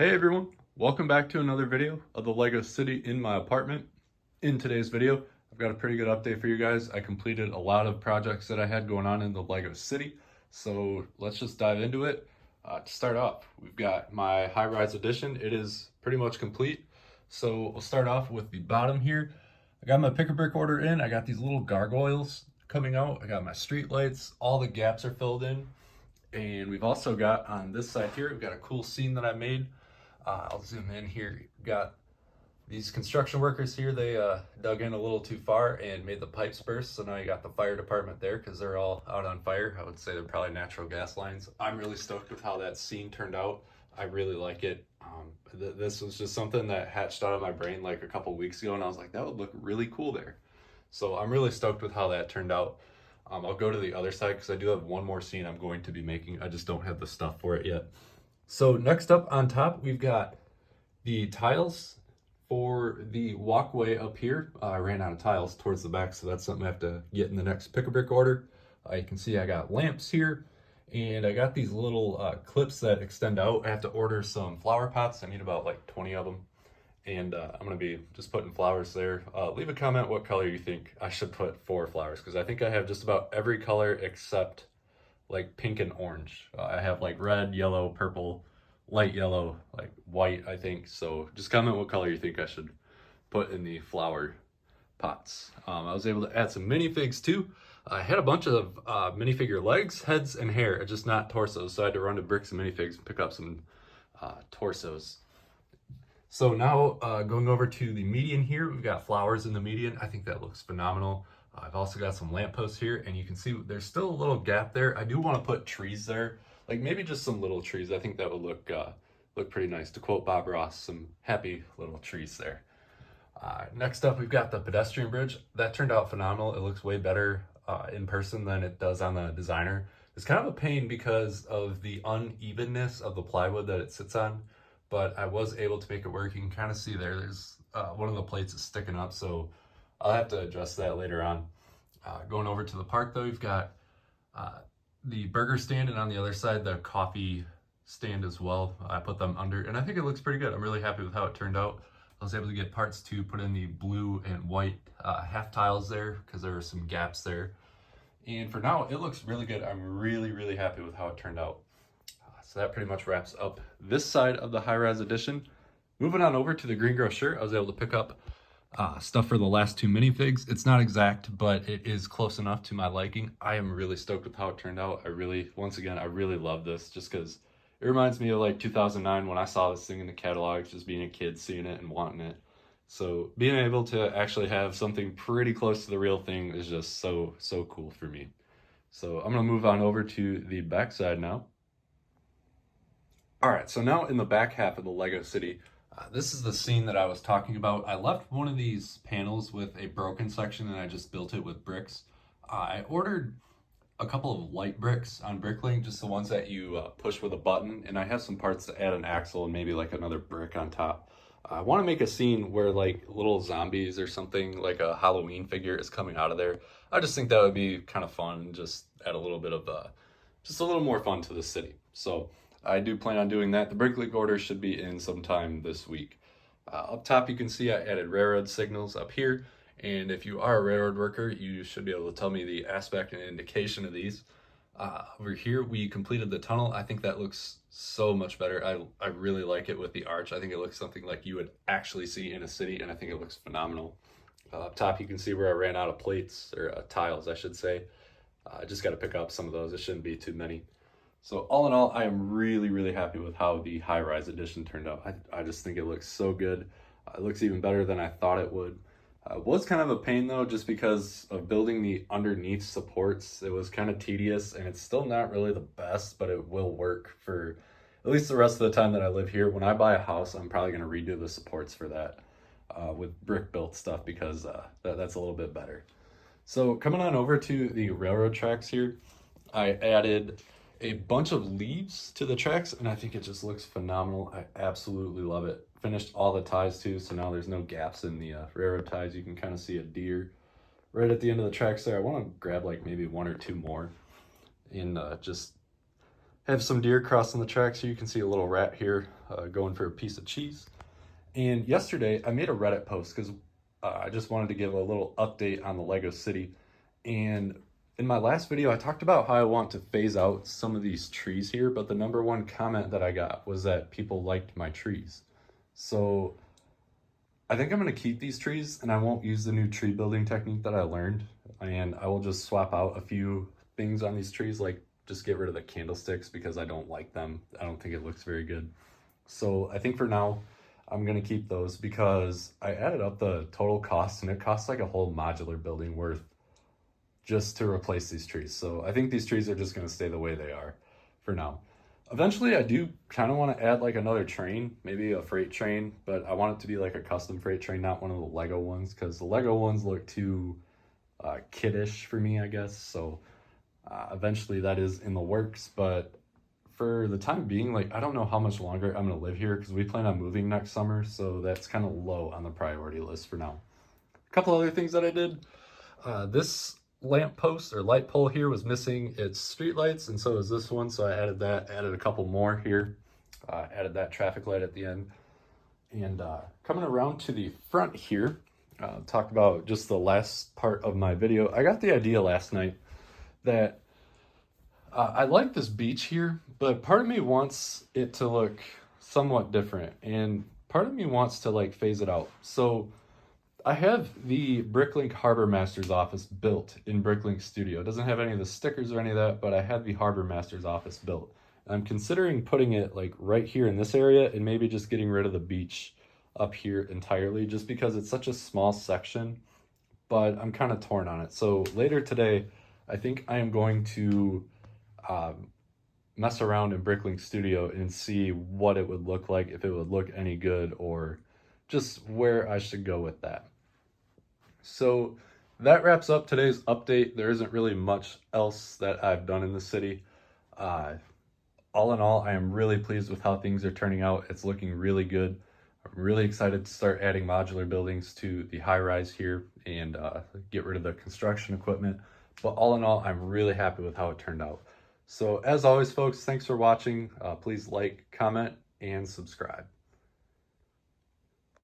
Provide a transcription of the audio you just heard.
Hey everyone, welcome back to another video of the Lego City in my apartment. In today's video, I've got a pretty good update for you guys. I completed a lot of projects that I had going on in the Lego City, so let's just dive into it. To start off, we've got my high-rise addition. It is pretty much complete. So we'll start off with the bottom here. I got my pick-a-brick order in. I got these little gargoyles coming out. I got my street lights. All the gaps are filled in. And we've also got on this side here, we've got a cool scene that I made. I'll zoom in here. We've got these construction workers here. They dug in a little too far and made the pipes burst. So now you got the fire department there because they're all out on fire. I would say they're probably natural gas lines. I'm really stoked with how that scene turned out. I really like it. This was just something that hatched out of my brain like a couple weeks ago, and I was like, that would look really cool there. So I'm really stoked with how that turned out. I'll go to the other side because I do have one more scene I'm going to be making. I just don't have the stuff for it yet. So next up on top, we've got the tiles for the walkway up here. I ran out of tiles towards the back, so that's something I have to get in the next pick-a-brick order. You can see I got lamps here, and I got these little clips that extend out. I have to order some flower pots. I need about like 20 of them. And I'm going to be just putting flowers there. Leave a comment what color you think I should put for flowers, because I think I have just about every color except like pink and orange. I have like red, yellow, purple, light yellow, like white, I think. So just comment what color you think I should put in the flower pots. I was able to add some minifigs too. I had a bunch of minifigure legs, heads, and hair, just not torsos. So I had to run to Bricks and Minifigs and pick up some torsos. So now going over to the median here, we've got flowers in the median. I think that looks phenomenal. I've also got some lampposts here, and you can see there's still a little gap there. I do want to put trees there, like maybe just some little trees. I think that would look pretty nice. To quote Bob Ross, some happy little trees there. Next up, we've got the pedestrian bridge. That turned out phenomenal. It looks way better in person than it does on the designer. It's kind of a pain because of the unevenness of the plywood that it sits on, but I was able to make it work. You can kind of see there's one of the plates is sticking up, so I'll have to adjust that later on. Going over to the park though, we've got the burger stand, and on the other side, the coffee stand as well. I put them under, and I think it looks pretty good. I'm really happy with how it turned out. I was able to get parts to put in the blue and white half tiles there because there were some gaps there. And for now, it looks really good. I'm really, really happy with how it turned out. So that pretty much wraps up this side of the high-rise addition. Moving on over to the greengrocer, I was able to pick up stuff for the last two minifigs. It's not exact, but it is close enough to my liking. I am really stoked with how it turned out. Once again, I really love this just because it reminds me of like 2009 when I saw this thing in the catalogs, just being a kid, seeing it and wanting it. So being able to actually have something pretty close to the real thing is just so cool for me. So I'm gonna move on over to the back side now. All right, so now in the back half of the Lego City, this is the scene that I was talking about. I left one of these panels with a broken section and I just built it with bricks. I ordered a couple of light bricks on Bricklink, just the ones that you push with a button, and I have some parts to add an axle and maybe like another brick on top. I want to make a scene where like little zombies or something, like a Halloween figure is coming out of there. I just think that would be kind of fun and just add a little bit of just a little more fun to the city. So I do plan on doing that. The Bricklink order should be in sometime this week. Up top, you can see I added railroad signals up here. And if you are a railroad worker, you should be able to tell me the aspect and indication of these. Over here, we completed the tunnel. I think that looks so much better. I really like it with the arch. I think it looks something like you would actually see in a city, and I think it looks phenomenal. Up top, you can see where I ran out of plates, or tiles, I should say. I just got to pick up some of those. It shouldn't be too many. So all in all, I am really, really happy with how the high-rise edition turned out. I just think it looks so good. It looks even better than I thought it would. It was kind of a pain though, just because of building the underneath supports. It was kind of tedious, and it's still not really the best, but it will work for at least the rest of the time that I live here. When I buy a house, I'm probably going to redo the supports for that with brick built stuff, because that's a little bit better. So coming on over to the railroad tracks here, I added a bunch of leaves to the tracks, and I think it just looks phenomenal. I absolutely love it. Finished all the ties too, so now there's no gaps in the railroad ties. You can kind of see a deer right at the end of the tracks there. I want to grab like maybe one or two more and just have some deer crossing the tracks. So you can see a little rat here going for a piece of cheese. And yesterday I made a Reddit post because I just wanted to give a little update on the Lego City. And in my last video, I talked about how I want to phase out some of these trees here, but the number one comment that I got was that people liked my trees. So I think I'm going to keep these trees and I won't use the new tree building technique that I learned. And I will just swap out a few things on these trees, like just get rid of the candlesticks because I don't like them. I don't think it looks very good. So I think for now, I'm going to keep those because I added up the total cost and it costs like a whole modular building worth just to replace these trees. So I think these trees are just going to stay the way they are for now. Eventually I do kind of want to add like another train, maybe a freight train, but I want it to be like a custom freight train, not one of the Lego ones, because the Lego ones look too kiddish for me, I guess. So eventually that is in the works, but for the time being, like, I don't know how much longer I'm going to live here because we plan on moving next summer, so that's kind of low on the priority list for now. A couple other things that I did. This lamp post or light pole here was missing its street lights, and so is this one, so I added that, added a couple more here, added that traffic light at the end. And coming around to the front here, talk about just the last part of my video. I got the idea last night that I like this beach here, but part of me wants it to look somewhat different, and part of me wants to like phase it out. So I have the Bricklink Harbor Master's office built in Bricklink Studio. It doesn't have any of the stickers or any of that, but I had the Harbor Master's office built. I'm considering putting it like right here in this area and maybe just getting rid of the beach up here entirely just because it's such a small section, but I'm kind of torn on it. So later today, I think I am going to mess around in Bricklink Studio and see what it would look like, if it would look any good, or just where I should go with that. So that wraps up today's update. There isn't really much else that I've done in the city. All in all, I am really pleased with how things are turning out. It's looking really good. I'm really excited to start adding modular buildings to the high rise here and get rid of the construction equipment. But all in all, I'm really happy with how it turned out. So as always, folks, thanks for watching. Please like, comment, and subscribe.